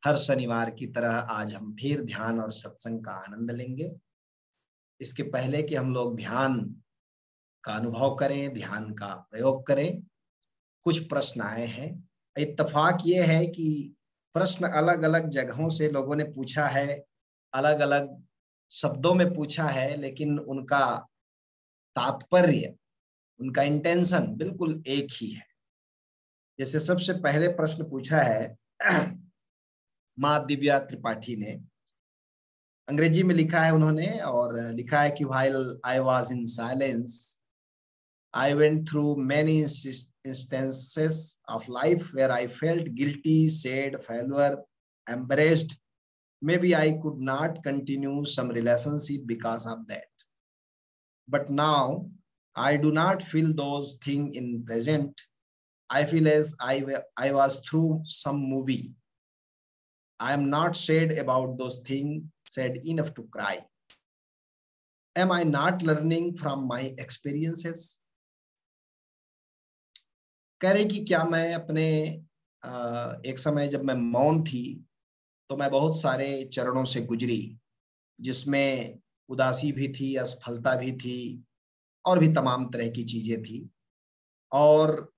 हर शनिवार की तरह आज हम फिर ध्यान और सत्संग का आनंद लेंगे। इसके पहले कि हम लोग ध्यान का अनुभव करें, ध्यान का प्रयोग करें, कुछ प्रश्न आए हैं। इत्तेफाक ये है कि प्रश्न अलग अलग जगहों से लोगों ने पूछा है, अलग अलग शब्दों में पूछा है, लेकिन उनका तात्पर्य, उनका इंटेंशन बिल्कुल एक ही है। जैसे सबसे पहले प्रश्न पूछा है माँ दिव्या त्रिपाठी ने, अंग्रेजी में लिखा है उन्होंने, और लिखा है कि while I was in silence, I went through many instances of life where I felt guilty, sad, failure, embarrassed. Maybe I could not continue some relationship because of that. But now I do not feel those things in present. I feel as I was through some movie. I am not sad about those things, sad enough to cry. Am I not learning from my experiences? कह रही कि क्या मैं अपने एक समय जब मैं मौन थी तो मैं बहुत सारे चरणों से गुजरी, जिसमें उदासी भी थी, असफलता भी थी, और भी तमाम तरह की चीजें थी, और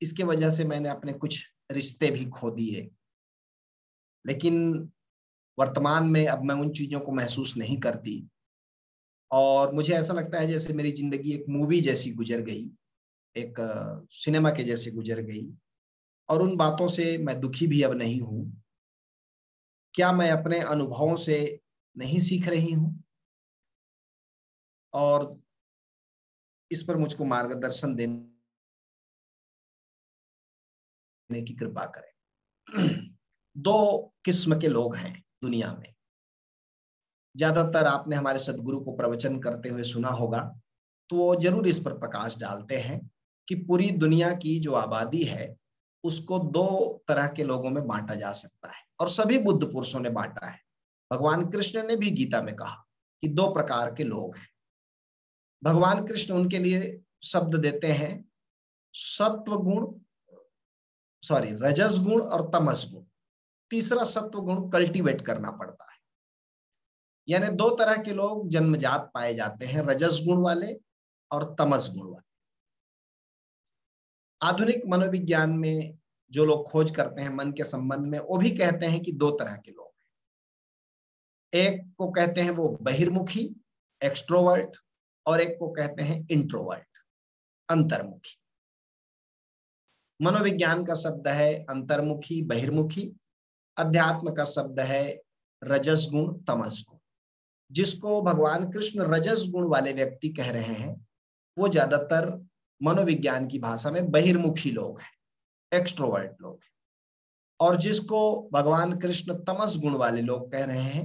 इसके वजह से मैंने अपने कुछ रिश्ते भी खो दिए। लेकिन वर्तमान में अब मैं उन चीजों को महसूस नहीं करती, और मुझे ऐसा लगता है जैसे मेरी जिंदगी एक मूवी जैसी गुजर गई, एक सिनेमा के जैसे गुजर गई, और उन बातों से मैं दुखी भी अब नहीं हूं। क्या मैं अपने अनुभवों से नहीं सीख रही हूं? और इस पर मुझको मार्गदर्शन देने की कृपा करें। दो किस्म के लोग हैं दुनिया में। ज्यादातर आपने हमारे सदगुरु को प्रवचन करते हुए सुना होगा, तो वो जरूर इस पर प्रकाश डालते हैं कि पूरी दुनिया की जो आबादी है उसको दो तरह के लोगों में बांटा जा सकता है, और सभी बुद्ध पुरुषों ने बांटा है। भगवान कृष्ण ने भी गीता में कहा कि दो प्रकार के लोग हैं। भगवान कृष्ण उनके लिए शब्द देते हैं सत्व गुण, रजस गुण और तमस गुण। तीसरा सत्व गुण कल्टीवेट करना पड़ता है। यानी दो तरह के लोग जन्मजात पाए जाते हैं, रजस गुण वाले और तमस गुण वाले। आधुनिक मनोविज्ञान में जो लोग खोज करते हैं मन के संबंध में, वो भी कहते हैं कि दो तरह के लोग हैं। एक को कहते हैं वो बहिर्मुखी, एक्सट्रोवर्ट, और एक को कहते हैं इंट्रोवर्ट, अंतर्मुखी। मनोविज्ञान का शब्द है अंतर्मुखी, बहिर्मुखी। अध्यात्म का शब्द है रजस गुण, तमस गुण। जिसको भगवान कृष्ण रजस गुण वाले व्यक्ति कह रहे हैं, वो ज्यादातर मनोविज्ञान की भाषा में बहिर्मुखी लोग हैं, एक्सट्रोवर्ट लोग हैं। और जिसको भगवान कृष्ण तमस गुण वाले लोग कह रहे हैं,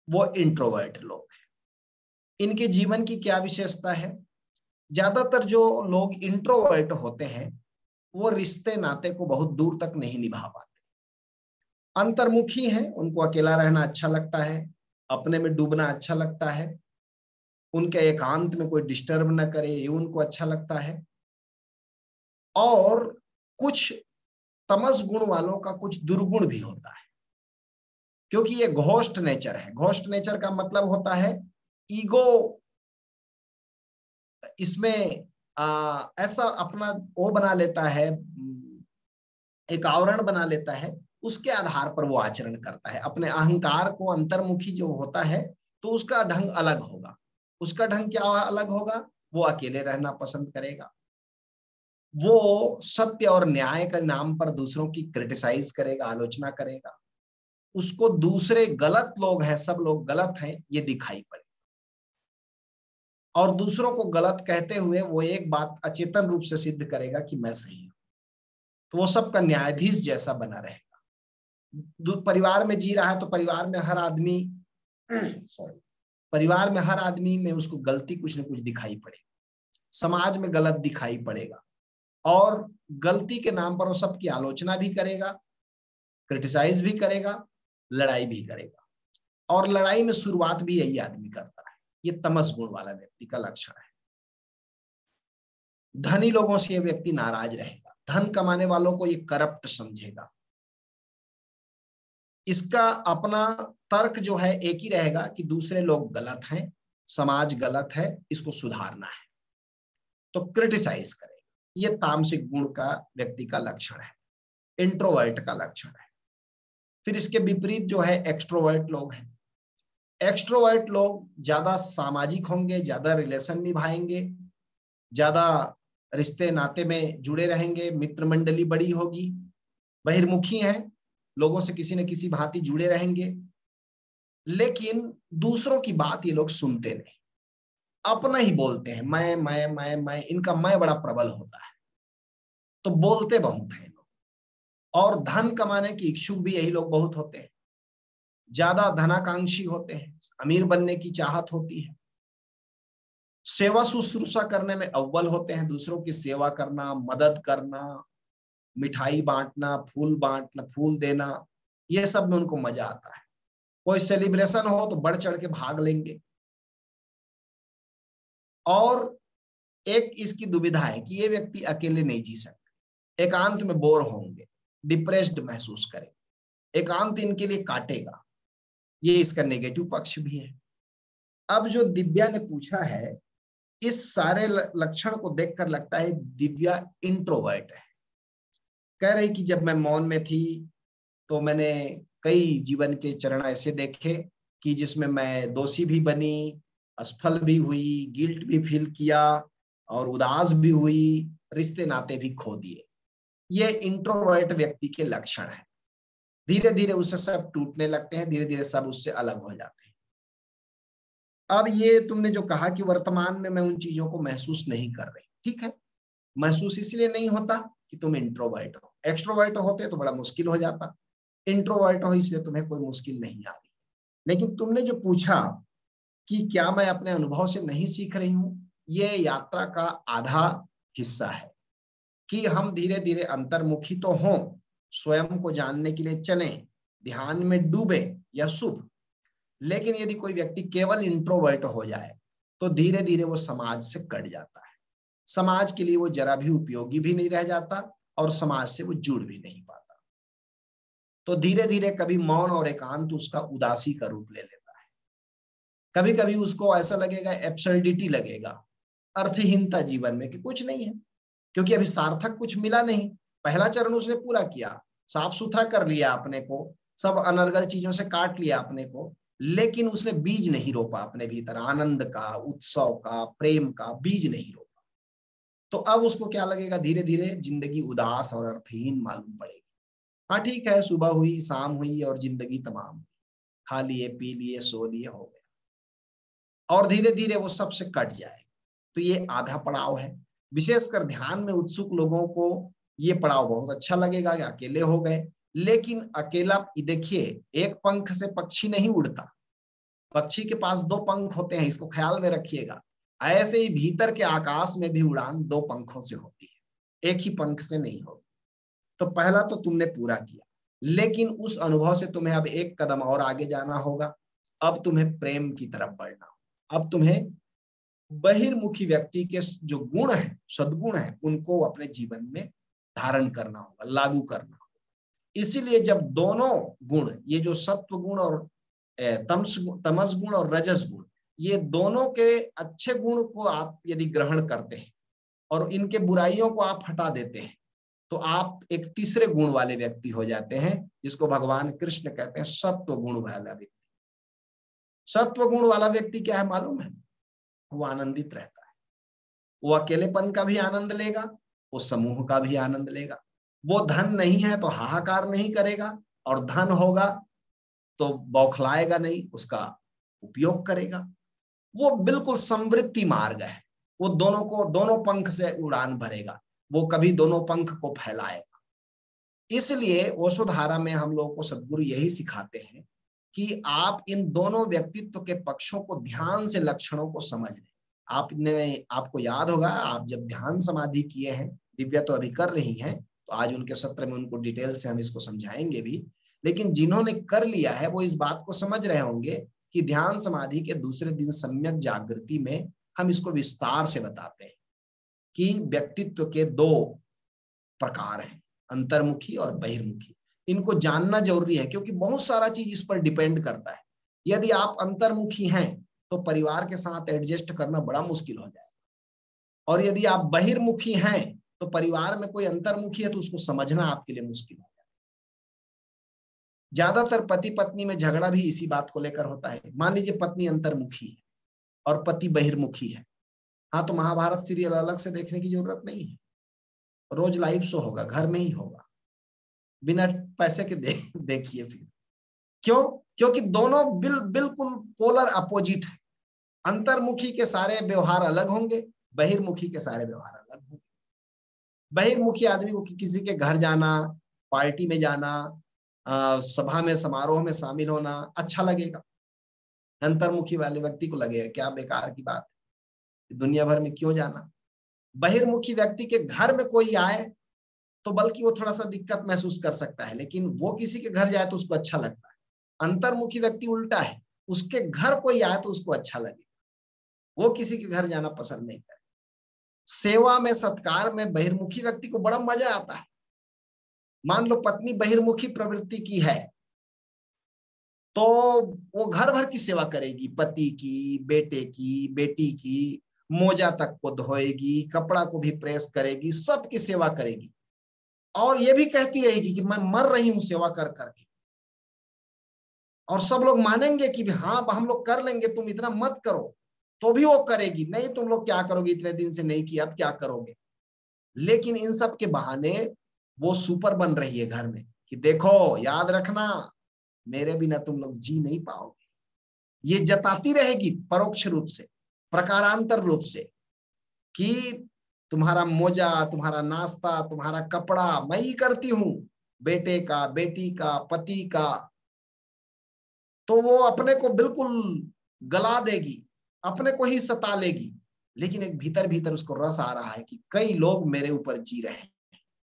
वो इंट्रोवर्ट लोग हैं। इनके जीवन की क्या विशेषता है? ज्यादातर जो लोग इंट्रोवर्ट होते हैं वो रिश्ते नाते को बहुत दूर तक नहीं निभा पाते। अंतर्मुखी हैं, उनको अकेला रहना अच्छा लगता है, अपने में डूबना अच्छा लगता है, उनके एकांत में कोई डिस्टर्ब ना करे ये उनको अच्छा लगता है। और कुछ तमस गुण वालों का कुछ दुर्गुण भी होता है, क्योंकि ये घोस्ट नेचर है। घोस्ट नेचर का मतलब होता है ईगो। इसमें ऐसा अपना वो बना लेता है, एक आवरण बना लेता है, उसके आधार पर वो आचरण करता है। अपने अहंकार को, अंतर्मुखी जो होता है तो उसका ढंग अलग होगा। उसका ढंग क्या अलग होगा? वो अकेले रहना पसंद करेगा, वो सत्य और न्याय के नाम पर दूसरों की क्रिटिसाइज करेगा, आलोचना करेगा। उसको दूसरे गलत लोग हैं, सब लोग गलत हैं, ये दिखाई पड़े, और दूसरों को गलत कहते हुए वो एक बात अचेतन रूप से सिद्ध करेगा कि मैं सही हूं। तो वो सबका न्यायाधीश जैसा बना रहेगा। परिवार में जी रहा है तो परिवार में हर आदमी परिवार में हर आदमी में उसको गलती कुछ न कुछ दिखाई पड़ेगी, समाज में गलत दिखाई पड़ेगा, और गलती के नाम पर वो सबकी आलोचना भी करेगा, क्रिटिसाइज भी करेगा, लड़ाई भी करेगा। और लड़ाई में शुरुआत भी यही आदमी करता है। ये तमस गुण वाला व्यक्ति का लक्षण है। धनी लोगों से ये व्यक्ति नाराज रहेगा, धन कमाने वालों को ये करप्ट समझेगा, इसका अपना तर्क जो है एक ही रहेगा कि दूसरे लोग गलत हैं, समाज गलत है, इसको सुधारना है, तो क्रिटिसाइज करेगा। ये तामसिक गुण का व्यक्ति का लक्षण है, इंट्रोवर्ट का लक्षण है। फिर इसके विपरीत जो है एक्सट्रोवर्ट लोग हैं। एक्सट्रोवर्ट लोग ज्यादा सामाजिक होंगे, ज्यादा रिलेशन निभाएंगे, ज्यादा रिश्ते नाते में जुड़े रहेंगे, मित्र मंडली बड़ी होगी, बहिर्मुखी हैं, लोगों से किसी न किसी भांति जुड़े रहेंगे, लेकिन दूसरों की बात ये लोग सुनते नहीं, अपना ही बोलते हैं। मैं, इनका मैं बड़ा प्रबल होता है, तो बोलते बहुत हैं लोग। और धन कमाने की इच्छुक भी यही लोग बहुत होते हैं, ज्यादा धनाकांक्षी होते हैं, अमीर बनने की चाहत होती है। सेवा शुश्रूषा करने में अव्वल होते हैं, दूसरों की सेवा करना, मदद करना, मिठाई बांटना, फूल देना, ये सब में उनको मजा आता है। कोई सेलिब्रेशन हो तो बढ़ चढ़ के भाग लेंगे। और एक इसकी दुविधा है कि ये व्यक्ति अकेले नहीं जी सकते, एकांत में बोर होंगे, डिप्रेस्ड महसूस करेंगे, एकांत इनके लिए काटेगा, ये इसका नेगेटिव पक्ष भी है। अब जो दिव्या ने पूछा है, इस सारे लक्षण को देखकर लगता है दिव्या इंट्रोवर्ट है। कह रही कि जब मैं मौन में थी तो मैंने कई जीवन के चरण ऐसे देखे कि जिसमें मैं दोषी भी बनी, असफल भी हुई, गिल्ट भी फील किया और उदास भी हुई, रिश्ते नाते भी खो दिए। ये इंट्रोवर्ट व्यक्ति के लक्षण है। धीरे धीरे उससे सब टूटने लगते हैं, धीरे धीरे सब उससे अलग हो जाते हैं। अब ये तुमने जो कहा कि वर्तमान में मैं उन चीजों को महसूस नहीं कर रही, ठीक है, महसूस इसलिए नहीं होता कि तुम इंट्रोवर्ट हो। एक्सट्रोवर्ट होते तो बड़ा मुश्किल हो जाता, इंट्रोवर्ट हो इसलिए तुम्हें कोई मुश्किल नहीं आ रही। लेकिन तुमने जो पूछा कि क्या मैं अपने अनुभव से नहीं सीख रही हूं, ये यात्रा का आधा हिस्सा है कि हम धीरे धीरे अंतर्मुखी तो हों, स्वयं को जानने के लिए चलें, ध्यान में डूबे या शुभ। लेकिन यदि कोई व्यक्ति केवल इंट्रोवर्ट हो जाए तो धीरे धीरे वो समाज से कट जाता है, समाज के लिए वो जरा भी उपयोगी भी नहीं रह जाता और समाज से वो जुड़ भी नहीं पाता। तो धीरे धीरे कभी मौन और एकांत उसका उदासी का रूप ले लेता है, कभी कभी उसको ऐसा लगेगा, एब्सर्डिटी लगेगा, अर्थहीनता जीवन में कि कुछ नहीं है, क्योंकि अभी सार्थक कुछ मिला नहीं। पहला चरण उसने पूरा किया, साफ सुथरा कर लिया अपने को, सब अनर्गल चीजों से काट लिया अपने को, लेकिन उसने बीज नहीं रोपा अपने भीतर, आनंद का, उत्सव का, प्रेम का बीज नहीं रोपा। तो अब उसको क्या लगेगा, धीरे धीरे जिंदगी उदास और अर्थहीन मालूम पड़ेगी। हाँ ठीक है, सुबह हुई, शाम हुई और जिंदगी तमाम हुई, खा लिए, पी लिए, सो लिए, हो गया, और धीरे धीरे वो सबसे कट जाए। तो ये आधा पड़ाव है। विशेषकर ध्यान में उत्सुक लोगों को ये पड़ाव बहुत अच्छा लगेगा कि अकेले हो गए। लेकिन अकेला, देखिए, एक पंख से पक्षी नहीं उड़ता, पक्षी के पास दो पंख होते हैं, इसको ख्याल में रखिएगा। ऐसे ही भीतर के आकाश में भी उड़ान दो पंखों से होती है, एक ही पंख से नहीं होती। तो पहला तो तुमने पूरा किया, लेकिन उस अनुभव से तुम्हें अब एक कदम और आगे जाना होगा। अब तुम्हें प्रेम की तरफ बढ़ना होगा। अब तुम्हें बहिर्मुखी व्यक्ति के जो गुण है, सद्गुण है, उनको अपने जीवन में धारण करना होगा, लागू करना होगा। इसीलिए जब दोनों गुण, ये जो सत्व गुण और तमस गुण और रजस गुण, ये दोनों के अच्छे गुण को आप यदि ग्रहण करते हैं और इनके बुराइयों को आप हटा देते हैं, तो आप एक तीसरे गुण वाले व्यक्ति हो जाते हैं, जिसको भगवान कृष्ण कहते हैं सत्व गुण वाला व्यक्ति। सत्व गुण वाला व्यक्ति क्या है मालूम है? वो आनंदित रहता है, वो अकेलेपन का भी आनंद लेगा, वो समूह का भी आनंद लेगा। वो धन नहीं है तो हाहाकार नहीं करेगा, और धन होगा तो बौखलाएगा नहीं, उसका उपयोग करेगा। वो बिल्कुल समवृत्ति मार्ग है, वो दोनों को, दोनों पंख से उड़ान भरेगा, वो कभी दोनों पंख को फैलाएगा। इसलिए ओशोधारा में हम लोगों को सद्गुरु यही सिखाते हैं कि आप इन दोनों व्यक्तित्व के पक्षों को ध्यान से, लक्षणों को समझ लें। आपको याद होगा, आप जब ध्यान समाधि किए हैं, दिव्या तो अभी कर रही हैं, तो आज उनके सत्र में उनको डिटेल से हम इसको समझाएंगे भी। लेकिन जिन्होंने कर लिया है वो इस बात को समझ रहे होंगे कि ध्यान समाधि के दूसरे दिन सम्यक जागृति में हम इसको विस्तार से बताते हैं कि व्यक्तित्व के दो प्रकार हैं, अंतर्मुखी और बहिर्मुखी। इनको जानना जरूरी है, क्योंकि बहुत सारा चीज इस पर डिपेंड करता है। यदि आप अंतर्मुखी हैं तो परिवार के साथ एडजस्ट करना बड़ा मुश्किल हो जाएगा, और यदि आप बहिर्मुखी हैं तो परिवार में कोई अंतर्मुखी है तो उसको समझना आपके लिए मुश्किल है। ज्यादातर पति पत्नी में झगड़ा भी इसी बात को लेकर होता है। मान लीजिए पत्नी अंतर्मुखी है और पति बहिर्मुखी है, हाँ तो महाभारत सीरियल अलग से देखने की जरूरत नहीं है, रोज लाइव शो होगा, घर में ही होगा, बिना पैसे के देखिए फिर। क्यों? क्योंकि दोनों बिल्कुल पोलर अपोजिट है। अंतर्मुखी के सारे व्यवहार अलग होंगे, बहिर्मुखी के सारे व्यवहार अलग होंगे। बहिर्मुखी आदमी को किसी के घर जाना, पार्टी में जाना, सभा में समारोह में शामिल होना अच्छा लगेगा। अंतर्मुखी वाले व्यक्ति को लगेगा क्या बेकार की बात है, दुनिया भर में क्यों जाना। बहिर्मुखी व्यक्ति के घर में कोई आए तो बल्कि वो थोड़ा सा दिक्कत महसूस कर सकता है, लेकिन वो किसी के घर जाए तो उसको अच्छा लगता है। अंतर्मुखी व्यक्ति उल्टा है, उसके घर कोई आए तो उसको अच्छा लगेगा, वो किसी के घर जाना पसंद नहीं करे। सेवा में, सत्कार में बहिर्मुखी व्यक्ति को बड़ा मजा आता है। मान लो पत्नी बहिर्मुखी प्रवृत्ति की है तो वो घर भर की सेवा करेगी, पति की, बेटे की, बेटी की, मोजा तक को धोएगी, कपड़ा को भी प्रेस करेगी, सबकी सेवा करेगी, और ये भी कहती रहेगी कि मैं मर रही हूं सेवा कर करके। और सब लोग मानेंगे कि हाँ हम लोग कर लेंगे, तुम इतना मत करो, तो भी वो करेगी। नहीं तुम लोग क्या करोगे, इतने दिन से नहीं किया, अब क्या करोगे। लेकिन इन सब के बहाने वो सुपर बन रही है घर में कि देखो याद रखना, मेरे बिना तुम लोग जी नहीं पाओगे। ये जताती रहेगी परोक्ष रूप से, प्रकारांतर रूप से, कि तुम्हारा मोजा, तुम्हारा नाश्ता, तुम्हारा कपड़ा मैं ही करती हूं, बेटे का, बेटी का, पति का। तो वो अपने को बिल्कुल गला देगी, अपने को ही सता लेगी, लेकिन एक भीतर भीतर उसको रस आ रहा है कि कई लोग मेरे ऊपर जी रहे हैं,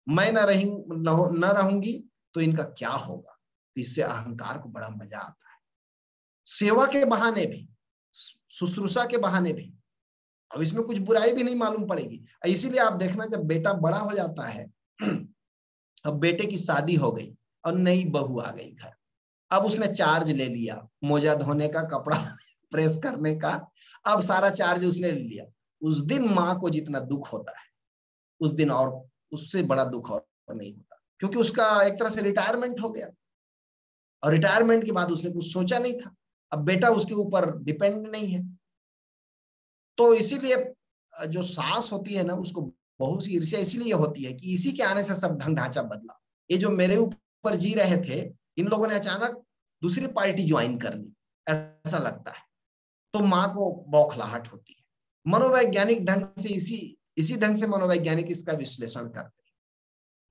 मैं न रहूंगी तो इनका क्या होगा। तो इससे अहंकार को बड़ा मजा आता है। सेवा के बहाने भी, शुश्रूषा के बहाने भी, अब इसमें कुछ बुराई भी नहीं मालूम पड़ेगी। इसीलिए आप देखना जब बेटा बड़ा हो जाता है, अब बेटे की शादी हो गई और नई बहू आ गई घर, अब उसने चार्ज ले लिया मोजा धोने का, कपड़ा प्रेस करने का, अब सारा चार्ज उसने ले लिया। उस दिन माँ को जितना दुख होता है उस दिन और उससे बड़ा दुख और नहीं होता, क्योंकि उसका एक तरह से रिटायरमेंट हो गया, और रिटायरमेंट के बाद उसने कुछ सोचा नहीं था, अब बेटा उसके ऊपर डिपेंड नहीं है। तो इसीलिए जो सास होती है ना, उसको बहुत सी ईर्ष्या इसीलिए होती है कि इसी के आने से सब ढंग ढांचा बदला। ये जो मेरे ऊपर जी रहे थे, इन लोगों ने अचानक दूसरी पार्टी ज्वाइन कर ली, ऐसा लगता है। तो माँ को बौखलाहट होती है। मनोवैज्ञानिक ढंग से इसी ढंग से मनोवैज्ञानिक इसका विश्लेषण करते हैं।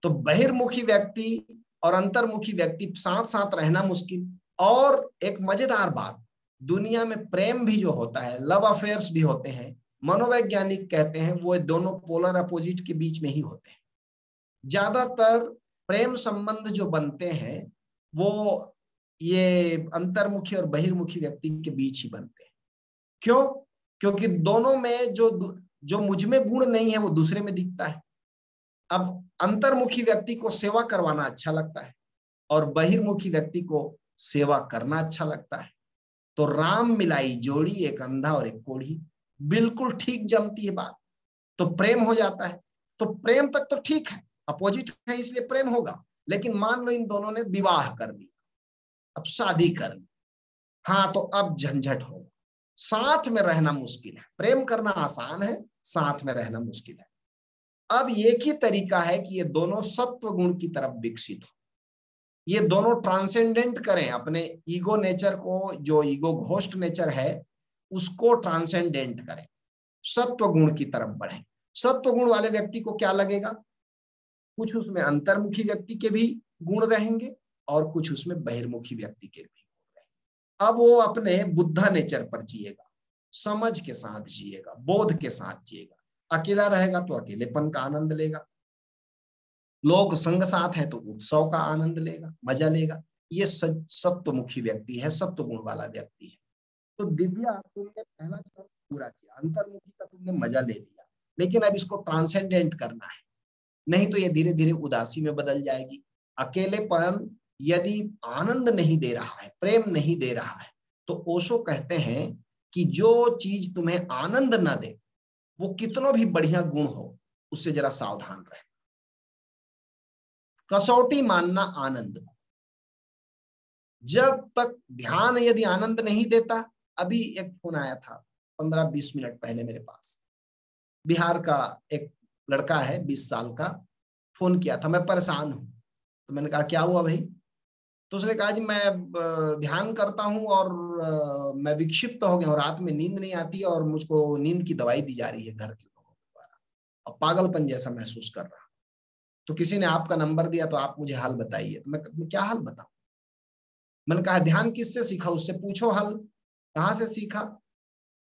तो बहिर्मुखी व्यक्ति और अंतर्मुखी व्यक्ति साथ साथ रहना मुश्किल। और एक मजेदार बात, दुनिया में प्रेम भी जो होता है, लव अफेयर्स भी होते हैं, मनोवैज्ञानिक कहते हैं वो दोनों पोलर अपोजिट के बीच में ही होते हैं। ज्यादातर प्रेम संबंध जो बनते हैं वो ये अंतर्मुखी और बहिर्मुखी व्यक्ति के बीच ही बनते हैं। क्यों? क्योंकि दोनों में जो मुझ में गुण नहीं है वो दूसरे में दिखता है। अब अंतर्मुखी व्यक्ति को सेवा करवाना अच्छा लगता है और बहिर्मुखी व्यक्ति को सेवा करना अच्छा लगता है। तो राम मिलाई जोड़ी, एक अंधा और एक कोढ़ी, बिल्कुल ठीक जमती है बात, तो प्रेम हो जाता है। तो प्रेम तक तो ठीक है, अपोजिट है इसलिए प्रेम होगा। लेकिन मान लो इन दोनों ने विवाह कर लिया, अब शादी कर ली, हाँ तो अब झंझट होगा, साथ में रहना मुश्किल है। प्रेम करना आसान है, साथ में रहना मुश्किल है। अब एक ही तरीका है कि ये दोनों सत्व गुण की तरफ विकसित हो, ये दोनों ट्रांसेंडेंट करें अपने ईगो नेचर को, जो ईगो घोस्ट नेचर है उसको ट्रांसेंडेंट करें, सत्व गुण की तरफ बढ़े। सत्व गुण वाले व्यक्ति को क्या लगेगा, कुछ उसमें अंतर्मुखी व्यक्ति के भी गुण रहेंगे और कुछ उसमें बहिर्मुखी व्यक्ति के भी गुण रहेंगे। अब वो अपने बुद्धा नेचर पर जिएगा, समझ के साथ जिएगा, बोध के साथ जिएगा। अकेला रहेगा तो अकेलेपन का आनंद लेगा, लोग संग साथ है तो उत्सव का आनंद लेगा, मजा लेगा। ये सत्वमुखी व्यक्ति है, सत्व गुण वाला व्यक्ति है। तो दिव्या, तुमने पहला चरण पूरा किया, अंतर्मुखी का तुमने मजा ले लिया, लेकिन अब इसको ट्रांसेंडेंट करना है, नहीं तो ये धीरे धीरे उदासी में बदल जाएगी, अकेलेपन यदि आनंद नहीं दे रहा है, प्रेम नहीं दे रहा है, तो ओशो कहते हैं कि जो चीज तुम्हें आनंद ना दे, वो कितना भी बढ़िया गुण हो, उससे जरा सावधान रहे। कसौटी मानना आनंद। जब तक ध्यान यदि आनंद नहीं देता, अभी एक फोन आया था 15-20 मिनट पहले मेरे पास, बिहार का एक लड़का है 20 साल का, फोन किया था, मैं परेशान हूं। तो मैंने कहा क्या हुआ भाई? तो उसने कहा जी मैं ध्यान करता हूं और मैं विक्षिप्त हो गया हूं, रात में नींद नहीं आती और मुझको नींद की दवाई दी जा रही है घर के लोगों के द्वारा, और पागलपन जैसा महसूस कर रहा। तो किसी ने आपका नंबर दिया, तो आप मुझे हल बताइए। तो मैं क्या हल बताऊं? मैंने कहा ध्यान किससे सीखा, उससे पूछो हल, कहाँ से सीखा?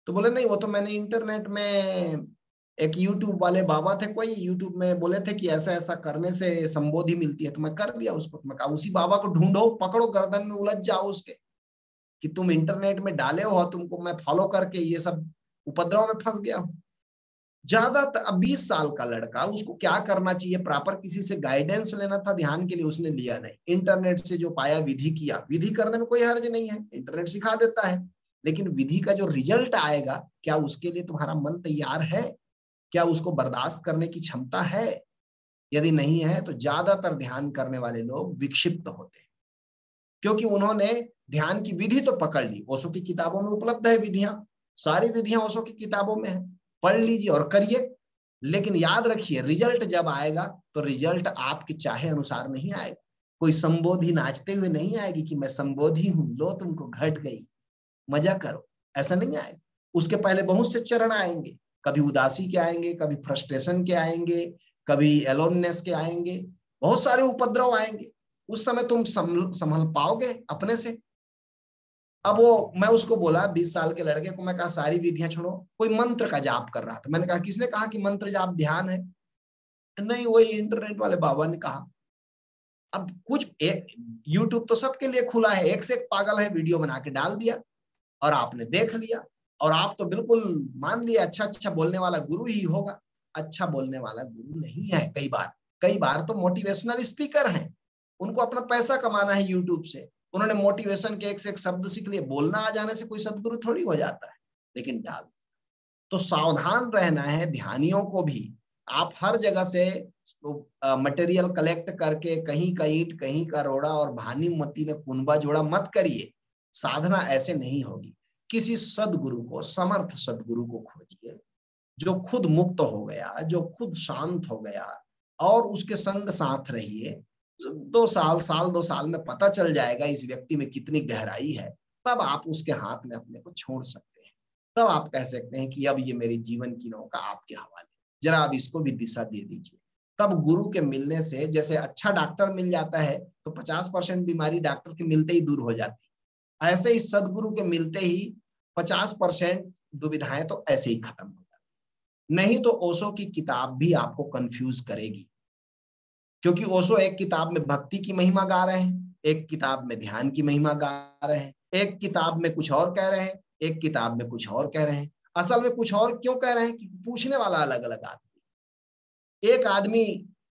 तो बोले नहीं, वो तो मैंने इंटरनेट में, एक यूट्यूब वाले बाबा थे कोई, यूट्यूब में बोले थे कि ऐसा ऐसा करने से संबोधि मिलती है, तो मैं कर लिया उसको। मैं कहा उसी बाबा को ढूंढो, पकड़ो, गर्दन में उलझ जाओ उसके, कि तुम इंटरनेट में डाले हो, तुमको मैं फॉलो करके ये सब उपद्रव में फंस गया हूँ। ज्यादा 20 साल का लड़का, उसको क्या करना चाहिए, प्रॉपर किसी से गाइडेंस लेना था ध्यान के लिए, उसने लिया नहीं। इंटरनेट से जो पाया विधि किया, विधि करने में कोई हर्ज नहीं है, इंटरनेट सिखा देता है, लेकिन विधि का जो रिजल्ट आएगा, क्या उसके लिए तुम्हारा मन तैयार है? क्या उसको बर्दाश्त करने की क्षमता है? यदि नहीं है, तो ज्यादातर ध्यान करने वाले लोग विक्षिप्त होते हैं, क्योंकि उन्होंने ध्यान की विधि तो पकड़ ली, ओशो की किताबों में उपलब्ध है विधियां, सारी विधियां ओशो की किताबों में है, पढ़ लीजिए और करिए। लेकिन याद रखिए, रिजल्ट जब आएगा, तो रिजल्ट आपके चाहे अनुसार नहीं आएगा। कोई संबोधि नाचते हुए नहीं आएगी कि मैं संबोधि हूं, लो तुमको घट गई, मजा करो, ऐसा नहीं आएगा। उसके पहले बहुत से चरण आएंगे, कभी उदासी के आएंगे, कभी फ्रस्ट्रेशन के आएंगे, कभी एलोननेस के आएंगे, बहुत सारे उपद्रव आएंगे। उस समय तुम संभल पाओगे अपने से? अब वो, मैं उसको बोला, 20 साल के लड़के को मैं कहा सारी विधियां छोड़ो, कोई मंत्र का जाप कर रहा था। मैंने कहा किसने कहा कि मंत्र जाप ध्यान है? नहीं, वही इंटरनेट वाले बाबा ने कहा। अब कुछ यूट्यूब तो सबके लिए खुला है, एक से एक पागल है, वीडियो बना के डाल दिया और आपने देख लिया, और आप तो बिल्कुल मान लिया अच्छा अच्छा बोलने वाला गुरु ही होगा। अच्छा बोलने वाला गुरु नहीं है। कई बार तो मोटिवेशनल स्पीकर हैं, उनको अपना पैसा कमाना है यूट्यूब से, उन्होंने मोटिवेशन के एक से एक शब्द सीख लिए, बोलना आ जाने से कोई सदगुरु थोड़ी हो जाता है, लेकिन डाल। तो सावधान रहना है ध्यानियों को भी। आप हर जगह से मटेरियल कलेक्ट करके, कहीं का ईंट कहीं का रोड़ा और भानी मती ने कुनबा जोड़ा मत करिए। साधना ऐसे नहीं होगी। किसी सदगुरु को, समर्थ सदगुरु को खोजिए, जो खुद मुक्त हो गया, जो खुद शांत हो गया, और उसके संग साथ रहिए। 2 साल में पता चल जाएगा इस व्यक्ति में कितनी गहराई है। तब आप उसके हाथ में अपने को छोड़ सकते हैं। तब आप कह सकते हैं कि अब ये मेरी जीवन की नौका आपके हवाले, जरा आप इसको भी दिशा दे दीजिए। तब गुरु के मिलने से, जैसे अच्छा डॉक्टर मिल जाता है तो 50% बीमारी डॉक्टर के मिलते ही दूर हो जाती है, ऐसे ही सदगुरु के मिलते ही 50% दुविधाएं तो ऐसे ही खत्म हो जाती। नहीं तो ओशो की किताब भी आपको कंफ्यूज करेगी, क्योंकि ओशो एक किताब में भक्ति की महिमा गा रहे हैं, एक किताब में ध्यान की महिमा गा रहे हैं, एक किताब में कुछ और कह रहे हैं, एक किताब में कुछ और कह रहे हैं। असल में कुछ और क्यों कह रहे हैं? कि पूछने वाला अलग अलग आदमी। एक आदमी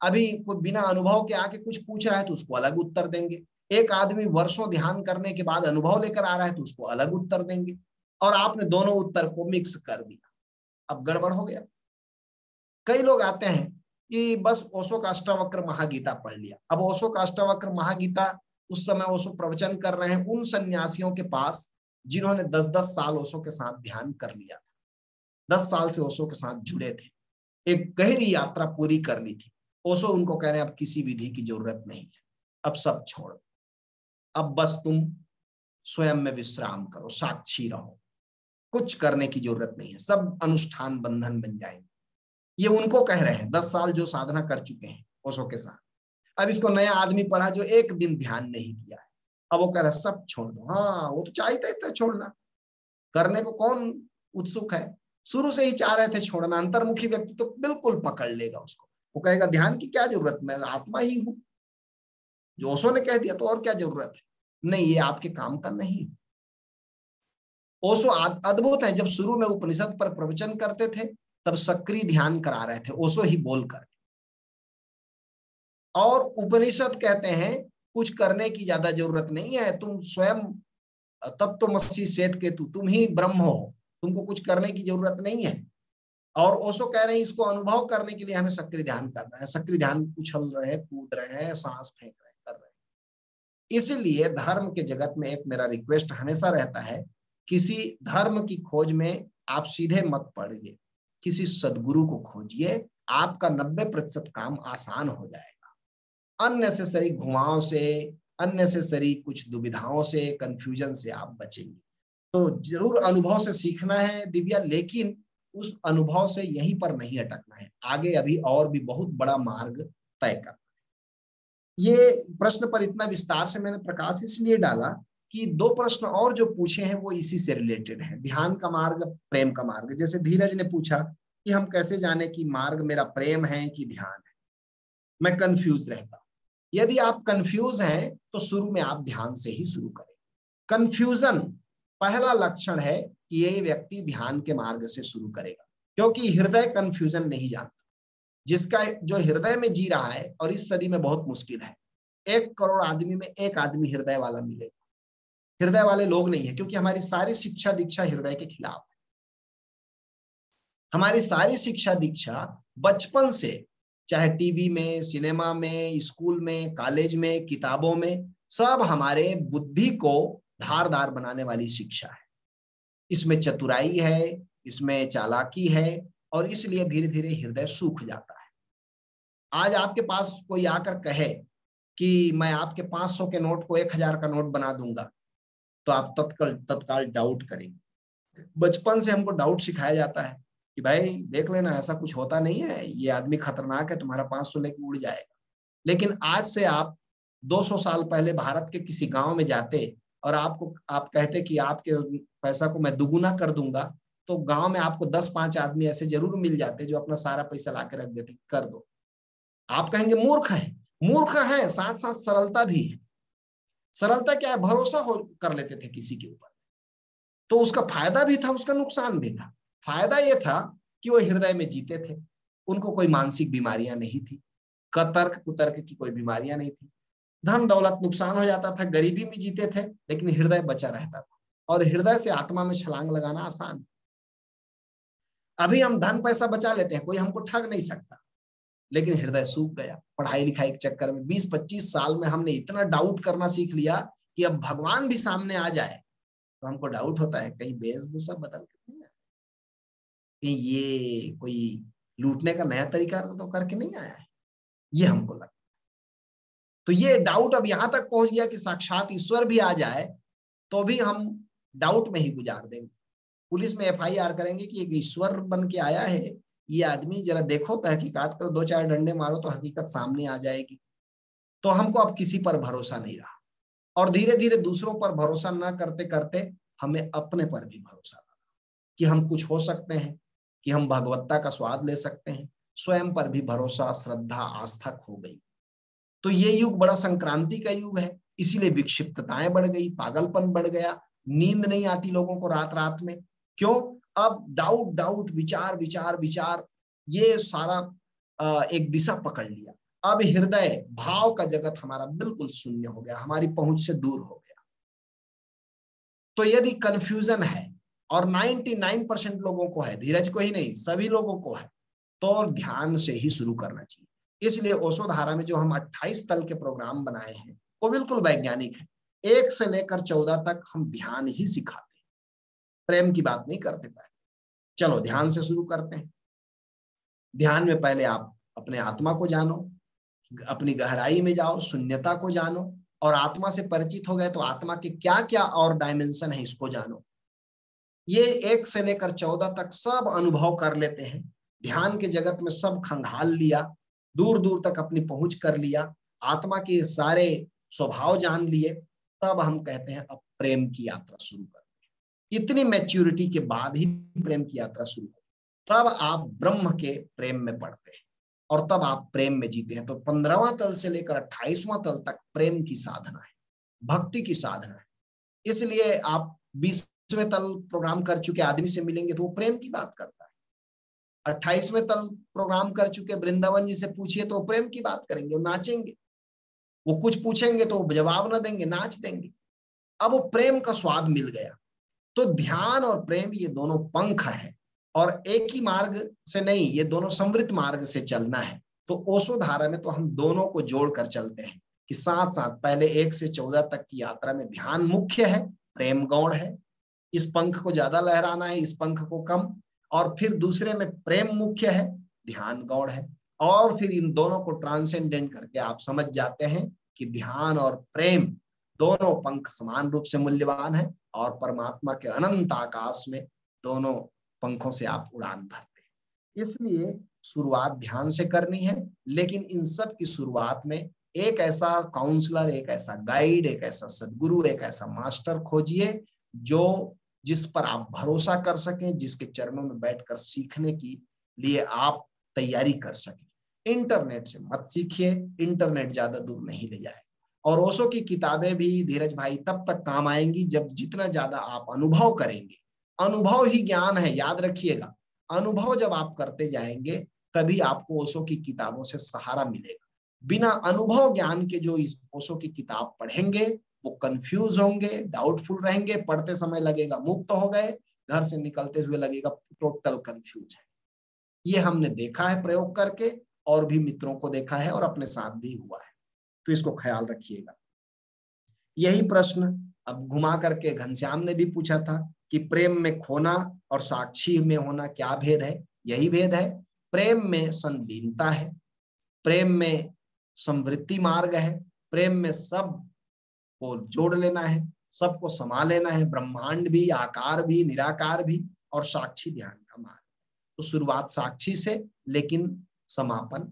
अभी कोई बिना अनुभव के आके कुछ पूछ रहा है तो उसको अलग उत्तर देंगे, एक आदमी वर्षों ध्यान करने के बाद अनुभव लेकर आ रहा है तो उसको अलग उत्तर देंगे, और आपने दोनों उत्तर को मिक्स कर दिया, अब गड़बड़ हो गया। कई लोग आते हैं कि बस ओशो का अष्टावक्र महागीता पढ़ लिया। अब ओशो का अष्टावक्र महागीता उस समय ओशो प्रवचन कर रहे हैं उन सन्यासियों के पास जिन्होंने 10-10 साल ओशो के साथ ध्यान कर लिया था, 10 साल से ओशो के साथ जुड़े थे, एक गहरी यात्रा पूरी कर ली थी। ओशो उनको कह रहे हैं अब किसी विधि की जरूरत नहीं है, अब सब छोड़, अब बस तुम स्वयं में विश्राम करो, साक्षी रहो, कुछ करने की जरूरत नहीं है, सब अनुष्ठान बंधन बन जाएंगे। ये उनको कह रहे हैं 10 साल जो साधना कर चुके हैं ओशो के साथ। अब इसको नया आदमी पढ़ा जो एक दिन ध्यान नहीं किया है, अब वो कह रहा है सब छोड़ दो। हाँ, वो तो चाहते थे छोड़ना, करने को कौन उत्सुक है? शुरू से ही चाह रहे थे छोड़ना। अंतर्मुखी व्यक्ति तो बिल्कुल पकड़ लेगा उसको, वो कहेगा ध्यान की क्या जरूरत, मैं आत्मा ही हूं, जो ओशो ने कह दिया तो और क्या जरूरत है? नहीं, ये आपके काम का नहीं। ओशो अद्भुत है, जब शुरू में उपनिषद पर प्रवचन करते थे तब सक्रिय ध्यान करा रहे थे ओशो ही बोलकर, और उपनिषद कहते हैं कुछ करने की ज्यादा जरूरत नहीं है। तुम स्वयं तत्वमसि श्वेत केतु, तुम ही ब्रह्म हो, तुमको कुछ करने की जरूरत नहीं है। और ओशो कह रहे हैं इसको अनुभव करने के लिए हमें सक्रिय ध्यान करना है। सक्रिय ध्यान उछल रहे, कूद रहे हैं, सांस फेंक रहे, कर रहे हैं। इसलिए धर्म के जगत में एक मेरा रिक्वेस्ट हमेशा रहता है, किसी धर्म की खोज में आप सीधे मत पड़िए, किसी सदगुरु को खोजिए, आपका 90% काम आसान हो जाएगा। अननेसेसरी घुमाव से, अननेसेसरी कुछ दुविधाओं से, कंफ्यूजन से आप बचेंगे। तो जरूर अनुभव से सीखना है दिव्या, लेकिन उस अनुभव से यहीं पर नहीं अटकना है, आगे अभी और भी बहुत बड़ा मार्ग तय करना है। ये प्रश्न पर इतना विस्तार से मैंने प्रकाश इसलिए डाला कि 2 प्रश्न और जो पूछे हैं वो इसी से रिलेटेड है, ध्यान का मार्ग, प्रेम का मार्ग। जैसे धीरज ने पूछा कि हम कैसे जाने कि मार्ग मेरा प्रेम है कि ध्यान है, मैं कंफ्यूज रहता हूं। यदि आप कंफ्यूज हैं तो शुरू में आप ध्यान से ही शुरू करें। कंफ्यूजन पहला लक्षण है कि ये व्यक्ति ध्यान के मार्ग से शुरू करेगा, क्योंकि हृदय कंफ्यूजन नहीं जानता। जिसका जो हृदय में जी रहा है, और इस सदी में बहुत मुश्किल है, 1 करोड़ आदमी में 1 आदमी हृदय वाला मिलेगा। हृदय वाले लोग नहीं है, क्योंकि हमारी सारी शिक्षा दीक्षा हृदय के खिलाफ है। हमारी सारी शिक्षा दीक्षा बचपन से, चाहे टीवी में, सिनेमा में, स्कूल में, कॉलेज में, किताबों में, सब हमारे बुद्धि को धारदार बनाने वाली शिक्षा है। इसमें चतुराई है, इसमें चालाकी है, और इसलिए धीरे धीरे हृदय सूख जाता है। आज आपके पास कोई आकर कहे कि मैं आपके 500 के नोट को 1000 का नोट बना दूंगा, तो आप तत्काल डाउट करेंगे। बचपन से हमको डाउट सिखाया जाता है कि भाई देख लेना, ऐसा कुछ होता नहीं है, ये आदमी खतरनाक है, तुम्हारा 500 लेके उड़ जाएगा। लेकिन आज से आप 200 साल पहले भारत के किसी गांव में जाते और आप कहते कि आपके पैसा को मैं दुगुना कर दूंगा, तो गांव में आपको 10-5 आदमी ऐसे जरूर मिल जाते जो अपना सारा पैसा ला के रख देते, कर दो। आप कहेंगे मूर्ख है, मूर्ख है, साथ साथ सरलता भी है। सरलता क्या है, भरोसा कर लेते थे किसी के ऊपर, तो उसका फायदा भी था, उसका नुकसान भी था। फायदा यह था कि वो हृदय में जीते थे, उनको कोई मानसिक बीमारियां नहीं थी, कतर्क कुतर्क की कोई बीमारियां नहीं थी। धन दौलत नुकसान हो जाता था, गरीबी में जीते थे, लेकिन हृदय बचा रहता था, और हृदय से आत्मा में छलांग लगाना आसान। अभी हम धन पैसा बचा लेते हैं, कोई हमको ठग नहीं सकता, लेकिन हृदय सूख गया। पढ़ाई लिखाई के चक्कर में 20-25 साल में हमने इतना डाउट करना सीख लिया कि अब भगवान भी सामने आ जाए तो हमको डाउट होता है कहीं वेशभूषा बदल के नहीं आया, कि ये कोई लूटने का नया तरीका तो करके नहीं आया है, ये हमको लगता है। तो ये डाउट अब यहां तक पहुंच गया कि साक्षात ईश्वर भी आ जाए तो भी हम डाउट में ही गुजार देंगे। पुलिस में FIR करेंगे कि एक ईश्वर बन के आया है ये आदमी, जरा देखो, तहकीकात करो, 2-4 डंडे मारो तो हकीकत सामने आ जाएगी। तो हमको अब किसी पर भरोसा नहीं रहा, और धीरे धीरे दूसरों पर भरोसा न करते करते हमें अपने पर भी भरोसा लगा कि हम कुछ हो सकते हैं, कि हम भगवत्ता का स्वाद ले सकते हैं। स्वयं पर भी भरोसा, श्रद्धा, आस्था खो गई। तो ये युग बड़ा संक्रांति का युग है, इसीलिए विक्षिप्तताएं बढ़ गई, पागलपन बढ़ गया, नींद नहीं आती लोगों को रात रात में। क्यों? अब डाउट डाउट, विचार विचार विचार, ये सारा एक दिशा पकड़ लिया। अब हृदय भाव का जगत हमारा बिल्कुल शून्य हो गया, हमारी पहुंच से दूर हो गया। तो यदि कंफ्यूजन है, और 99% लोगों को है, धीरज को ही नहीं सभी लोगों को है, तो ध्यान से ही शुरू करना चाहिए। इसलिए ओशो धारा में जो हम 28 तल के प्रोग्राम बनाए हैं वो बिल्कुल वैज्ञानिक है। 1 से लेकर 14 तक हम ध्यान ही सिखाते हैं, प्रेम की बात नहीं करते पहले। चलो ध्यान से शुरू करते हैं। ध्यान में पहले आप अपने आत्मा को जानो, अपनी गहराई में जाओ, शून्यता को जानो, और आत्मा से परिचित हो गए तो आत्मा के क्या क्या और डायमेंशन है इसको जानो। ये 1 से लेकर 14 तक सब अनुभव कर लेते हैं। ध्यान के जगत में सब खंगाल लिया, दूर दूर तक अपनी पहुंच कर लिया, आत्मा के सारे स्वभाव जान लिए, तब हम कहते हैं अब प्रेम की यात्रा शुरू करते हैं। इतनी मैच्योरिटी के बाद ही प्रेम की यात्रा शुरू होती, तब आप ब्रह्म के प्रेम में पड़ते हैं, और तब आप प्रेम में जीते हैं। तो 15वां तल से लेकर 28वां तल तक प्रेम की साधना है, भक्ति की साधना है। इसलिए आप 20वें तल प्रोग्राम कर चुके आदमी से मिलेंगे तो वो प्रेम की बात करता है। 28वें तल प्रोग्राम कर चुके वृंदावन जी से पूछिए तो वो प्रेम की बात करेंगे, वो नाचेंगे। वो कुछ पूछेंगे तो वो जवाब ना देंगे, नाच देंगे। अब वो प्रेम का स्वाद मिल गया। तो ध्यान और प्रेम ये दोनों पंख है, और एक ही मार्ग से नहीं, ये दोनों समृद्ध मार्ग से चलना है। तो ओशो धारा में तो हम दोनों को जोड़कर चलते हैं कि साथ साथ पहले 1 से 14 तक की यात्रा में ध्यान मुख्य है, प्रेम गौण है, इस पंख को ज्यादा लहराना है, इस पंख को कम। और फिर दूसरे में प्रेम मुख्य है, ध्यान गौण है। और फिर इन दोनों को ट्रांसेंडेंट करके आप समझ जाते हैं कि ध्यान और प्रेम दोनों पंख समान रूप से मूल्यवान है, और परमात्मा के अनंत आकाश में दोनों पंखों से आप उड़ान भरते हैं। इसलिए शुरुआत ध्यान से करनी है, लेकिन इन सब की शुरुआत में एक ऐसा काउंसलर, एक ऐसा गाइड, एक ऐसा सदगुरु, एक ऐसा मास्टर खोजिए जो जिस पर आप भरोसा कर सकें, जिसके चरणों में बैठकर सीखने की लिए आप तैयारी कर सकें। इंटरनेट से मत सीखिए, इंटरनेट ज्यादा दूर नहीं ले जाए। और ओशो की किताबें भी धीरज भाई तब तक काम आएंगी जब जितना ज्यादा आप अनुभव करेंगे। अनुभव ही ज्ञान है, याद रखिएगा। अनुभव जब आप करते जाएंगे तभी आपको ओशो की किताबों से सहारा मिलेगा। बिना अनुभव ज्ञान के जो इस ओशो की किताब पढ़ेंगे वो कंफ्यूज होंगे, डाउटफुल रहेंगे, पढ़ते समय लगेगा मुक्त हो गए, घर से निकलते हुए लगेगा टोटल कंफ्यूज है। ये हमने देखा है प्रयोग करके, और भी मित्रों को देखा है, और अपने साथ भी हुआ है। तो इसको ख्याल रखिएगा। यही प्रश्न अब घुमा करके घनश्याम ने भी पूछा था कि प्रेम में खोना और साक्षी में होना क्या भेद है। यही भेद है। प्रेम में संलीनता है, प्रेम में समृद्धि मार्ग है, प्रेम में सब को जोड़ लेना है, सबको समा लेना है, ब्रह्मांड भी, आकार भी, निराकार भी, और साक्षी ध्यान का मार्ग। तो शुरुआत साक्षी से, लेकिन समापन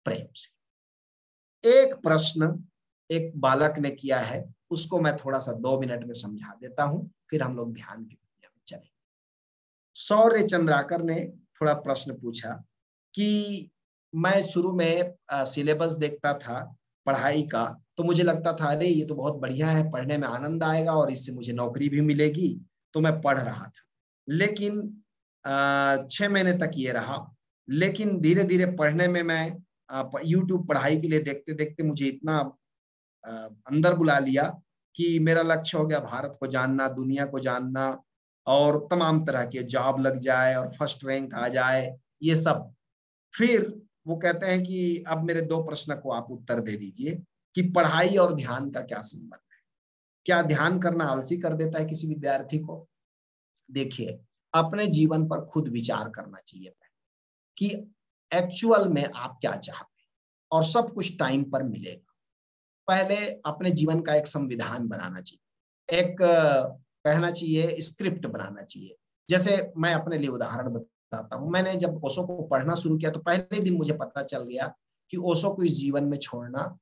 प्रेम से। एक प्रश्न एक बालक ने किया है, उसको मैं थोड़ा सा 2 मिनट में समझा देता हूं, फिर हम लोग ध्यान की दुनिया में चलेंगे। सौर्य चंद्राकर ने थोड़ा प्रश्न पूछा कि मैं शुरू में सिलेबस देखता था पढ़ाई का, तो मुझे लगता था अरे ये तो बहुत बढ़िया है, पढ़ने में आनंद आएगा और इससे मुझे नौकरी भी मिलेगी, तो मैं पढ़ रहा था। लेकिन 6 महीने तक ये रहा। लेकिन धीरे धीरे पढ़ने में मैं यूट्यूब पढ़ाई के लिए देखते देखते मुझे इतना अंदर बुला लिया कि मेरा लक्ष्य हो गया भारत को जानना, दुनिया को जानना, और तमाम तरह के जॉब लग जाए और फर्स्ट रैंक आ जाए, ये सब। फिर वो कहते हैं कि अब मेरे 2 प्रश्न को आप उत्तर दे दीजिए कि पढ़ाई और ध्यान का क्या संबंध है। क्या ध्यान करना आलसी कर देता है किसी विद्यार्थी को? देखिए, अपने जीवन पर खुद विचार करना चाहिए कि एक्चुअल में आप क्या चाहते हैं, और सब कुछ टाइम पर मिलेगा। पहले अपने जीवन का एक संविधान बनाना चाहिए, एक कहना चाहिए स्क्रिप्ट बनाना चाहिए। जैसे मैं अपने लिए उदाहरण बताता हूँ। मैंने जब ओशो को पढ़ना शुरू किया तो पहले दिन मुझे पता चल गया कि ओशो को इस जीवन में छोड़ना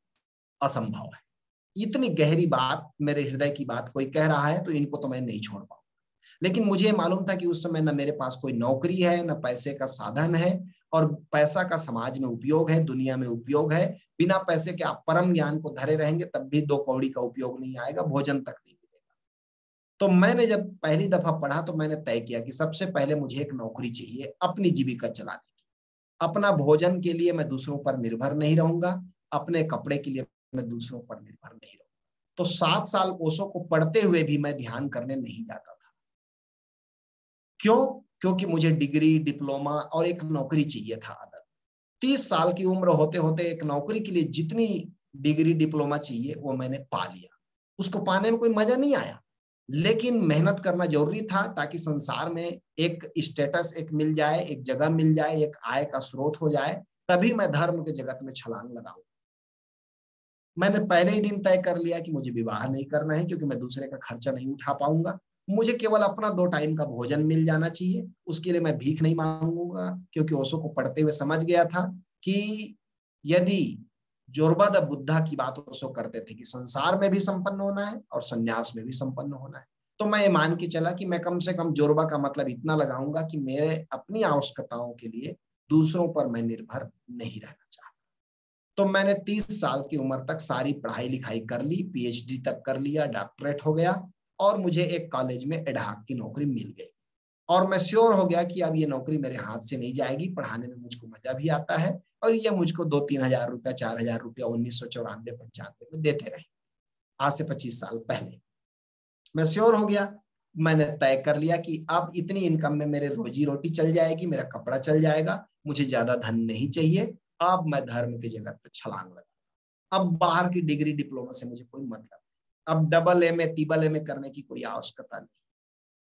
असंभव है। इतनी गहरी बात, मेरे हृदय की बात कोई कह रहा है तो इनको तो मैं नहीं छोड़ पाऊंगा। लेकिन मुझे मालूम था कि उस समय न मेरे पास कोई नौकरी है, न पैसे का साधन है, और पैसा का समाज में उपयोग है, दुनिया में उपयोग है। बिना पैसे के आप परम ज्ञान को धरे रहेंगे तब भी 2 कौड़ी का उपयोग नहीं आएगा, भोजन तक नहीं मिलेगा। तो मैंने जब पहली दफा पढ़ा तो मैंने तय किया कि सबसे पहले मुझे एक नौकरी चाहिए अपनी जीविका चलाने की। अपना भोजन के लिए मैं दूसरों पर निर्भर नहीं रहूंगा, अपने कपड़े के लिए मैं दूसरों पर निर्भर नहीं रहूंगा। तो 7 साल ओशो को पढ़ते हुए भी मैं ध्यान करने नहीं जाता था। क्यों? क्योंकि मुझे डिग्री, डिप्लोमा और एक नौकरी चाहिए था। 30 साल की उम्र होते होते एक नौकरी के लिए जितनी डिग्री, डिप्लोमा चाहिए वो मैंने पा लिया। उसको पाने में कोई मजा नहीं आया, लेकिन मेहनत करना जरूरी था ताकि संसार में एक स्टेटस एक मिल जाए, एक जगह मिल जाए, एक आय का स्रोत हो जाए, तभी मैं धर्म के जगत में छलांग लगाऊं। मैंने पहले ही दिन तय कर लिया कि मुझे विवाह नहीं करना है, क्योंकि मैं दूसरे का खर्चा नहीं उठा पाऊंगा। मुझे केवल अपना 2 टाइम का भोजन मिल जाना चाहिए, उसके लिए मैं भीख नहीं मांगूंगा। क्योंकि ओशो को पढ़ते हुए समझ गया था कि यदि जोरबा द बुद्धा की बात ओशो करते थे कि संसार में भी संपन्न होना है और संन्यास में भी संपन्न होना है, तो मैं ये मान के चला कि मैं कम से कम जोरबा का मतलब इतना लगाऊंगा कि मेरे अपनी आवश्यकताओं के लिए दूसरों पर मैं निर्भर नहीं रहना चाहता। तो मैंने 30 साल की उम्र तक सारी पढ़ाई लिखाई कर ली, पीएचडी तक कर लिया, डॉक्टरेट हो गया, और मुझे एक कॉलेज में एडहॉक की नौकरी मिल गई। और मैं श्योर हो गया कि अब ये नौकरी मेरे हाथ से नहीं जाएगी, पढ़ाने में मुझको मजा भी आता है और ये मुझको 2-3 हजार रुपया, 4,000 रुपया 1994-95 में देते रहे, आज से 25 साल पहले। मैं श्योर हो गया, मैंने तय कर लिया कि अब इतनी इनकम में मेरे रोजी रोटी चल जाएगी, मेरा कपड़ा चल जाएगा, मुझे ज्यादा धन नहीं चाहिए। अब मैं धर्म की जगह पर छलांग लगा। अब बाहर की डिग्री डिप्लोमा से मुझे कोई मतलब नहीं, अब डबल एमए तिबल एमए करने की कोई आवश्यकता नहीं।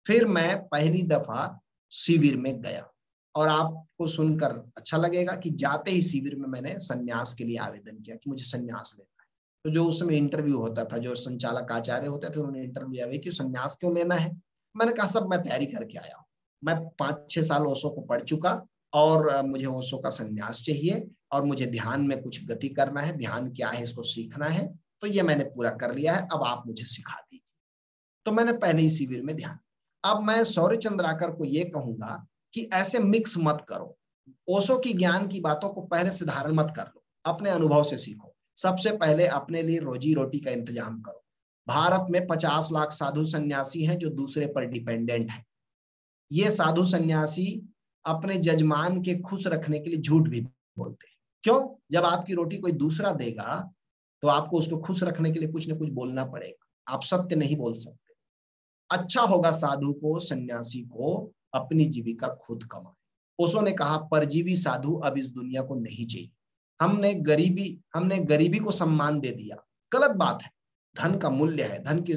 फिर मैं पहली दफा शिविर में गया, और आपको सुनकर अच्छा लगेगा कि जाते ही शिविर में मैंने संन्यास के लिए आवेदन किया कि मुझे संन्यास लेना है। तो जो उस समय इंटरव्यू होता था, जो संचालक आचार्य होते थे, उन्होंने इंटरव्यू लिया कि संन्यास क्यों लेना है। मैंने कहा सब मैं तैयारी करके आया हूँ, मैं 5-6 साल ओशो को पढ़ चुका और मुझे ओशो का संन्यास चाहिए और मुझे ध्यान में कुछ गति करना है, ध्यान क्या है इसको सीखना है, तो ये मैंने पूरा कर लिया है, अब आप मुझे सिखा दीजिए। तो मैंने पहले ही शिविर में ध्यान। अब मैं सौर्य चंद्राकर को ये कहूंगा कि ऐसे मिक्स मत करो, ओशो की ज्ञान की बातों को पहले से धारण मत कर लो, अपने अनुभव से सीखो। सबसे पहले अपने लिए रोजी रोटी का इंतजाम करो। भारत में 50 लाख साधु सन्यासी हैं जो दूसरे पर डिपेंडेंट हैं। ये साधु सन्यासी अपने जजमान के खुश रखने के लिए झूठ भी बोलते हैं। क्यों? जब आपकी रोटी कोई दूसरा देगा तो आपको उसको खुश रखने के लिए कुछ ना कुछ बोलना पड़ेगा, आप सत्य नहीं बोल सकते। अच्छा होगा साधु को, सन्यासी को अपनी जीविका खुद कमाए। ओशो ने कहा परजीवी साधु अब इस दुनिया को नहीं चाहिए। हमने गरीबी को सम्मान दे दिया, गलत बात है। धन का मूल्य है, धन की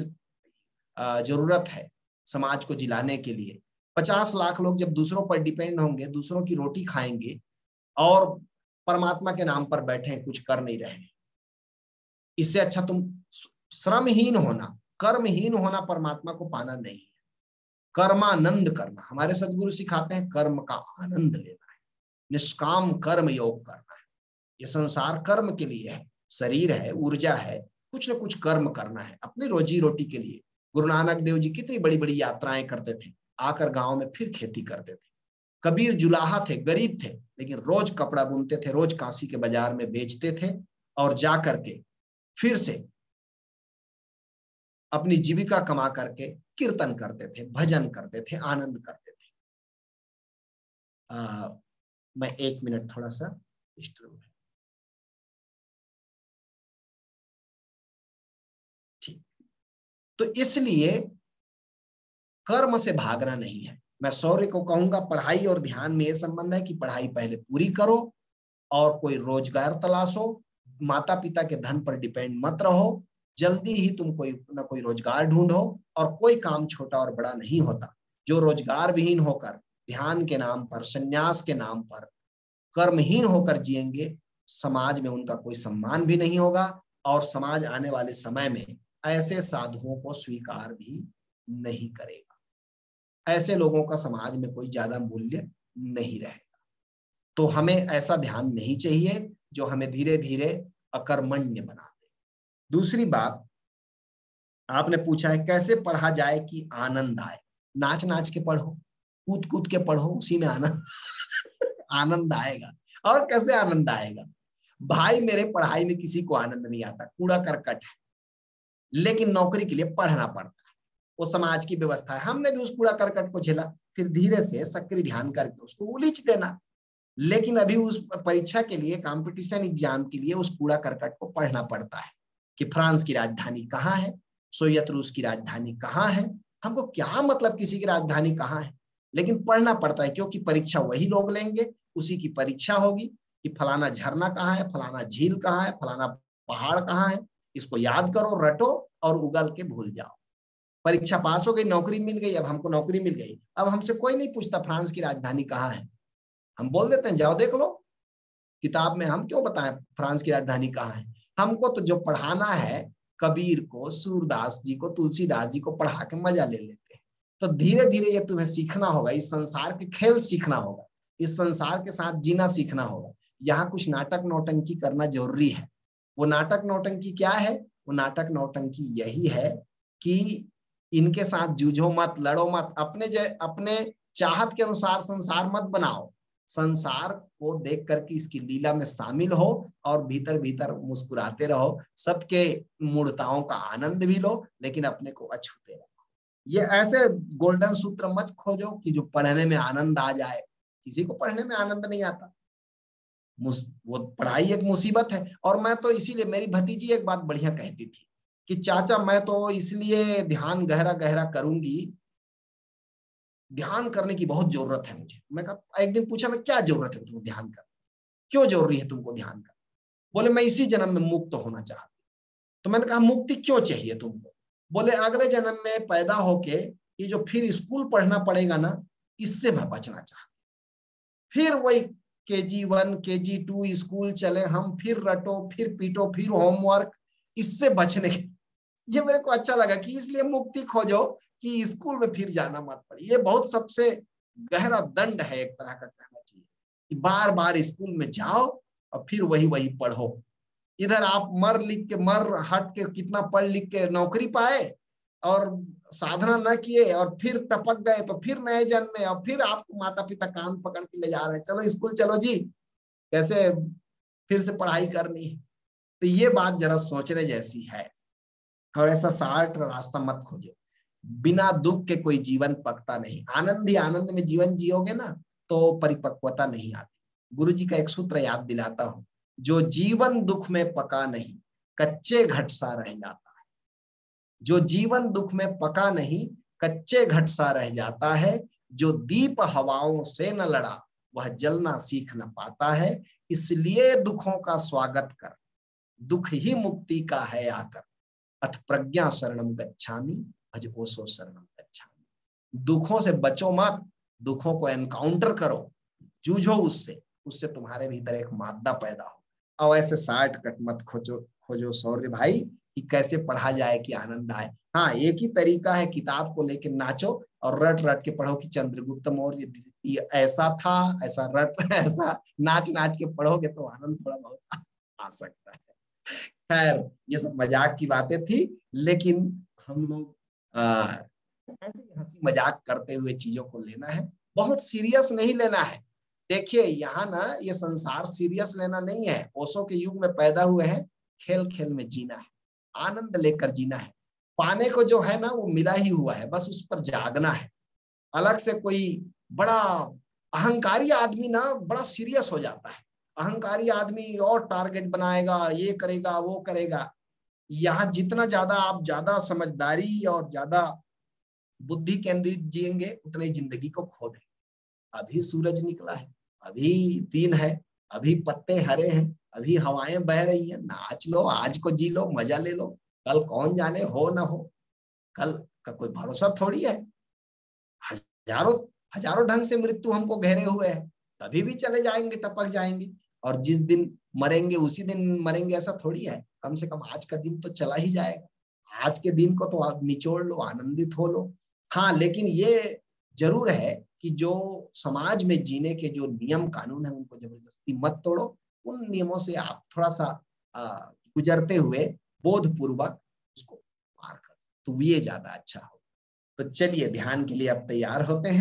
जरूरत है समाज को जिलाने के लिए। 50 लाख लोग जब दूसरों पर डिपेंड होंगे, दूसरों की रोटी खाएंगे और परमात्मा के नाम पर बैठे कुछ कर नहीं रहे, इससे अच्छा तुम श्रमहीन होना, कर्महीन होना परमात्मा को पाना नहीं है। कर्मानंद करना, हमारे सदगुरु सिखाते हैं कर्म का आनंद लेना है, निष्काम कर्म योग करना है। ये संसार कर्म के लिए है, शरीर है, ऊर्जा है, कुछ न कुछ कर्म करना है अपनी रोजी रोटी के लिए। गुरु नानक देव जी कितनी बड़ी बड़ी यात्राएं करते थे, आकर गांव में फिर खेती करते थे। कबीर जुलाहा थे, गरीब थे, लेकिन रोज कपड़ा बुनते थे, रोज काशी के बाजार में बेचते थे और जा करके फिर से अपनी जीविका कमा करके कीर्तन करते थे, भजन करते थे, आनंद करते थे। मैं 1 मिनट थोड़ा सा डिस्टर्ब है। ठीक, तो इसलिए कर्म से भागना नहीं है। मैं शौर्य को कहूंगा पढ़ाई और ध्यान में यह संबंध है कि पढ़ाई पहले पूरी करो और कोई रोजगार तलाशो, माता पिता के धन पर डिपेंड मत रहो। जल्दी ही तुम कोई ना कोई रोजगार ढूंढो, और कोई काम छोटा और बड़ा नहीं होता। जो रोजगार विहीन होकर ध्यान के नाम पर, संन्यास के नाम पर कर्महीन होकर जिएंगे, समाज में उनका कोई सम्मान भी नहीं होगा और समाज आने वाले समय में ऐसे साधुओं को स्वीकार भी नहीं करेगा। ऐसे लोगों का समाज में कोई ज्यादा मूल्य नहीं रहेगा। तो हमें ऐसा ध्यान नहीं चाहिए जो हमें धीरे धीरे अकर्मण्य बना दे। दूसरी बात, आपने पूछा है कैसे पढ़ा जाए कि आनंद आए। नाच नाच के पढ़ो, कूद कूद के पढ़ो, उसी में आनंद आनंद आएगा। और कैसे आनंद आएगा भाई? मेरे पढ़ाई में किसी को आनंद नहीं आता, कूड़ा करकट है, लेकिन नौकरी के लिए पढ़ना पड़ता है। वो समाज की व्यवस्था है, हमने भी उस कूड़ा करकट को झेला, फिर धीरे से सक्रिय ध्यान करके उसको उलीच देना। लेकिन अभी उस परीक्षा के लिए, कंपटीशन एग्जाम के लिए उस कूड़ा करकट को पढ़ना पड़ता है कि फ्रांस की राजधानी कहाँ है, सोवियत रूस की राजधानी कहाँ है। हमको क्या मतलब किसी की राजधानी कहाँ है, लेकिन पढ़ना पड़ता है क्योंकि परीक्षा वही लोग लेंगे, उसी की परीक्षा होगी कि फलाना झरना कहाँ है, फलाना झील कहाँ है, फलाना पहाड़ कहाँ है। इसको याद करो, रटो और उगल के भूल जाओ। परीक्षा पास हो गई, नौकरी मिल गई, अब हमको नौकरी मिल गई, अब हमसे कोई नहीं पूछता फ्रांस की राजधानी कहाँ है। हम बोल देते हैं जाओ देख लो किताब में, हम क्यों बताएं फ्रांस की राजधानी कहाँ है। हमको तो जो पढ़ाना है, कबीर को, सूरदास जी को, तुलसीदास जी को पढ़ा के मजा ले लेते हैं। तो धीरे धीरे ये तुम्हें सीखना होगा, इस संसार के खेल सीखना होगा, इस संसार के साथ जीना सीखना होगा। यहाँ कुछ नाटक नौटंकी करना जरूरी है। वो नाटक नौटंकी क्या है? वो नाटक नौटंकी यही है कि इनके साथ जूझो मत, लड़ो मत, अपने चाहत के अनुसार संसार मत बनाओ। संसार को देख करके इसकी लीला में शामिल हो और भीतर भीतर मुस्कुराते रहो, सबके मूर्ताओं का आनंद भी लो, लेकिन अपने को अछूते रहो। ये ऐसे गोल्डन सूत्र मत खोजो कि जो पढ़ने में आनंद आ जाए। किसी को पढ़ने में आनंद नहीं आता। वो पढ़ाई एक मुसीबत है। और मैं तो इसीलिए, मेरी भतीजी एक बात बढ़िया कहती थी कि चाचा मैं तो इसलिए ध्यान गहरा गहरा करूंगी, ध्यान करने की बहुत जरूरत है मुझे। मैं कहा, एक दिन पूछा मैं क्या जरूरत है तुमको ध्यान कर, क्यों जरूरी है तुमको ध्यान कर? बोले मैं इसी जन्म में मुक्त होना चाहती। तो मैंने कहा मुक्ति क्यों चाहिए तुमको? बोले अगले जन्म में पैदा होके ये जो फिर स्कूल पढ़ना पड़ेगा ना, इससे मैं बचना चाहती। फिर वही KG1 KG2 स्कूल चले हम, फिर रटो फिर पीटो फिर होमवर्क, इससे बचने के। ये मेरे को अच्छा लगा कि इसलिए मुक्ति खोजो कि स्कूल में फिर जाना मत पड़े। ये बहुत सबसे गहरा दंड है एक तरह का, कहना चाहिए कि बार बार स्कूल में जाओ और फिर वही वही पढ़ो। इधर आप मर लिख के, मर हट के कितना पढ़ लिख के नौकरी पाए और साधना न किए और फिर टपक गए, तो फिर नए जन्म में और फिर आपको माता पिता कान पकड़ के ले जा रहे हैं, चलो स्कूल चलो जी, कैसे फिर से पढ़ाई करनी है। तो ये बात जरा सोचने जैसी है। और ऐसा शार्ट रास्ता मत खोजो। बिना दुख के कोई जीवन पकता नहीं। आनंद ही आनंद में जीवन जियोगे ना तो परिपक्वता नहीं आती। गुरु जी का एक सूत्र याद दिलाता हूं, जो जीवन दुख में पका नहीं, कच्चे घट सा रह जाता है। जो जीवन दुख में पका नहीं, कच्चे घट सा रह जाता है। जो दीप हवाओं से न लड़ा, वह जलना सीख न पाता है। इसलिए दुखों का स्वागत कर, दुख ही मुक्ति का है आकर। अथ प्रज्ञा शरणम गच्छामि, भज ओसो शरणम गच्छामि। दुखों से बचो मत, दुखों को एनकाउंटर करो, जूझो उससे, उससे तुम्हारे भीतर एक मादा पैदा हो। और ऐसे शार्ट कट मत खोजो खोजो शौर्य भाई कि कैसे पढ़ा जाए कि आनंद आए। हाँ, एक ही तरीका है, किताब को लेके नाचो और रट रट के पढ़ो कि चंद्रगुप्त मौर्य ऐसा था, ऐसा रट ऐसा नाच नाच के पढ़ोगे तो आनंद थोड़ा बहुत आ सकता है। खैर, ये सब मजाक की बातें थी, लेकिन हम लोग ऐसे हंसी मजाक करते हुए चीजों को लेना है, बहुत सीरियस नहीं लेना है। देखिए यहाँ ना, ये संसार सीरियस लेना नहीं है। ओशो के युग में पैदा हुए हैं, खेल खेल में जीना है, आनंद लेकर जीना है। पाने को जो है ना वो मिला ही हुआ है, बस उस पर जागना है। अलग से कोई बड़ा अहंकारी आदमी ना बड़ा सीरियस हो जाता है। अहंकारी आदमी और टारगेट बनाएगा, ये करेगा वो करेगा। यहाँ जितना ज्यादा आप ज्यादा समझदारी और ज्यादा बुद्धि केंद्रित जिएंगे, उतने जिंदगी को खो देंगे। अभी सूरज निकला है, अभी दिन है, अभी पत्ते हरे हैं, अभी हवाएं बह रही हैं, नाच लो, आज को जी लो, मजा ले लो। कल कौन जाने हो ना हो, कल का कोई भरोसा थोड़ी है। हजारों हजारों ढंग से मृत्यु हमको घेरे हुए है, कभी भी चले जाएंगे, टपक जाएंगे। और जिस दिन मरेंगे उसी दिन मरेंगे, ऐसा थोड़ी है। कम से कम आज का दिन तो चला ही जाएगा। आज के दिन को तो आप निचोड़ लो, आनंदित हो लो। हाँ, लेकिन ये जरूर है कि जो समाज में जीने के जो नियम कानून है, उनको जबरदस्ती मत तोड़ो। उन नियमों से आप थोड़ा सा गुजरते हुए बोध पूर्वक उसको पार कर, तो ये ज्यादा अच्छा हो। तो चलिए ध्यान के लिए अब तैयार होते हैं।